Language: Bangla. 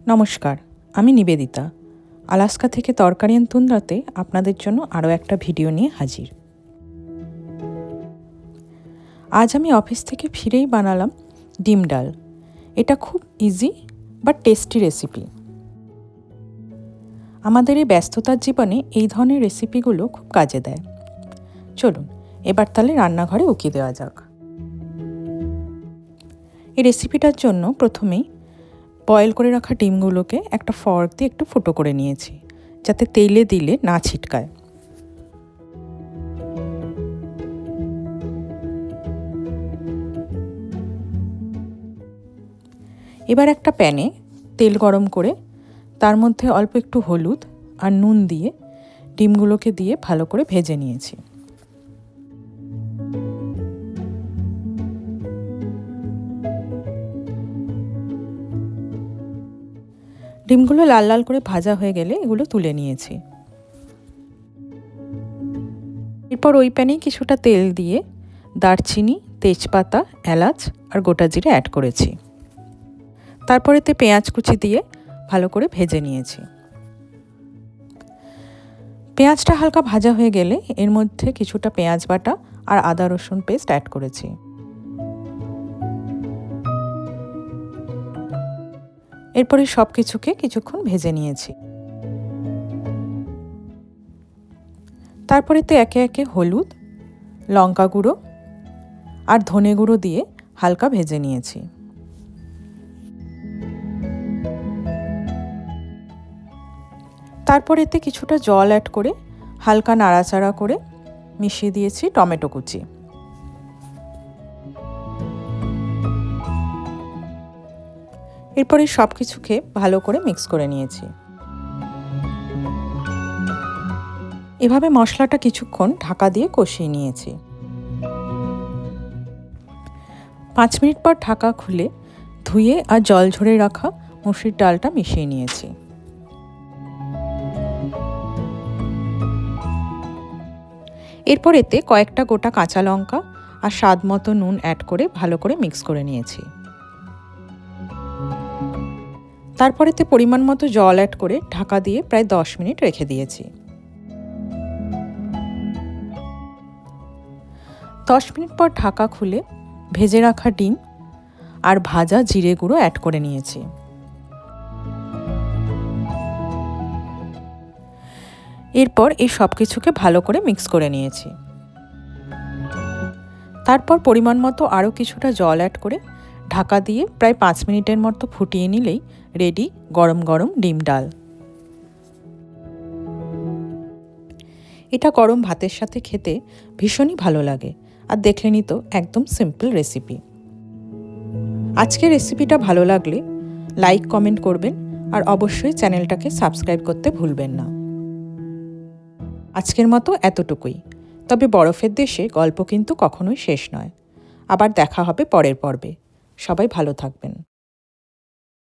নমস্কার, আমি নিবেদিতা। আলাস্কা থেকে তরকারি অ্যান্ড তুন্দ্রাতে আপনাদের জন্য আরও একটা ভিডিও নিয়ে হাজির। আজ আমি অফিস থেকে ফিরেই বানালাম ডিম ডাল। এটা খুব ইজি বাট টেস্টি রেসিপি। আমাদের এই ব্যস্ততার জীবনে এই ধরনের রেসিপিগুলো খুব কাজে দেয়। চলুন এবার তাহলে রান্নাঘরে উকি দেওয়া যাক। এই রেসিপিটার জন্য প্রথমেই বয়েল করে রাখা ডিমগুলোকে একটা ফর্ক দিয়ে একটু ফুটো করে নিয়েছি, যাতে তেলে দিলে না ছিটকায়। এবার একটা প্যানে তেল গরম করে তার মধ্যে অল্প একটু হলুদ আর নুন দিয়ে ডিমগুলোকে দিয়ে ভালো করে ভেজে নিয়েছি। ডিমগুলো লাল লাল করে ভাজা হয়ে গেলে এগুলো তুলে নিয়েছি। এরপর ওই প্যানেই কিছুটা তেল দিয়ে দারচিনি, তেজপাতা, এলাচ আর গোটা জিরে অ্যাড করেছি। তারপর এতে পেঁয়াজ কুচি দিয়ে ভালো করে ভেজে নিয়েছি। পেঁয়াজটা হালকা ভাজা হয়ে গেলে এর মধ্যে কিছুটা পেঁয়াজ বাটা আর আদা রসুন পেস্ট অ্যাড করেছি। এরপরে সব কিছুকে কিছুক্ষণ ভেজে নিয়েছি। তারপরে তো একে একে হলুদ, লঙ্কা গুঁড়ো আর ধনে গুঁড়ো দিয়ে হালকা ভেজে নিয়েছি। তারপর এতে কিছুটা জল অ্যাড করে হালকা নাড়াচাড়া করে মিশিয়ে দিয়েছি টমেটো কুচি। এরপরে সব কিছুকে ভালো করে মিক্স করে নিয়েছি। এভাবে মশলাটা কিছুক্ষণ ঢাকা দিয়ে কষিয়ে নিয়েছি। 5 মিনিট পর ঢাকা খুলে ধুয়ে আর জল ঝরে রাখা মসুর ডালটা মিশিয়ে নিয়েছি। এরপর এতে কয়েকটা গোটা কাঁচা লঙ্কা আর স্বাদ মতো নুন অ্যাড করে ভালো করে মিক্স করে নিয়েছি। তারপর এতে পরিমাণ মতো জল অ্যাড করে ঢাকা দিয়ে প্রায় 10 মিনিট রেখে দিয়েছি। 10 মিনিট পর ঢাকা খুলে ভেজে রাখা ডিম আর ভাজা জিরে গুঁড়ো অ্যাড করে নিয়েছি। এরপর এই সব কিছুকে ভালো করে মিক্স করে নিয়েছি। তারপর পরিমাণ মতো আরও কিছুটা জল অ্যাড করে ঢাকা দিয়ে প্রায় 5 মিনিটের মতো ফুটিয়ে নিলেই রেডি গরম গরম ডিম ডাল। এটা গরম ভাতের সাথে খেতে ভীষণই ভালো লাগে, আর দেখলেনই তো একদম সিম্পল রেসিপি। আজকের রেসিপিটা ভালো লাগলে লাইক কমেন্ট করবেন আর অবশ্যই চ্যানেলটাকে সাবস্ক্রাইব করতে ভুলবেন না। আজকের মতো এতটুকুই। তবে বরফের দেশে গল্প কিন্তু কখনোই শেষ নয়। আবার দেখা হবে পরের পর্বে। সবাই ভালো থাকবেন।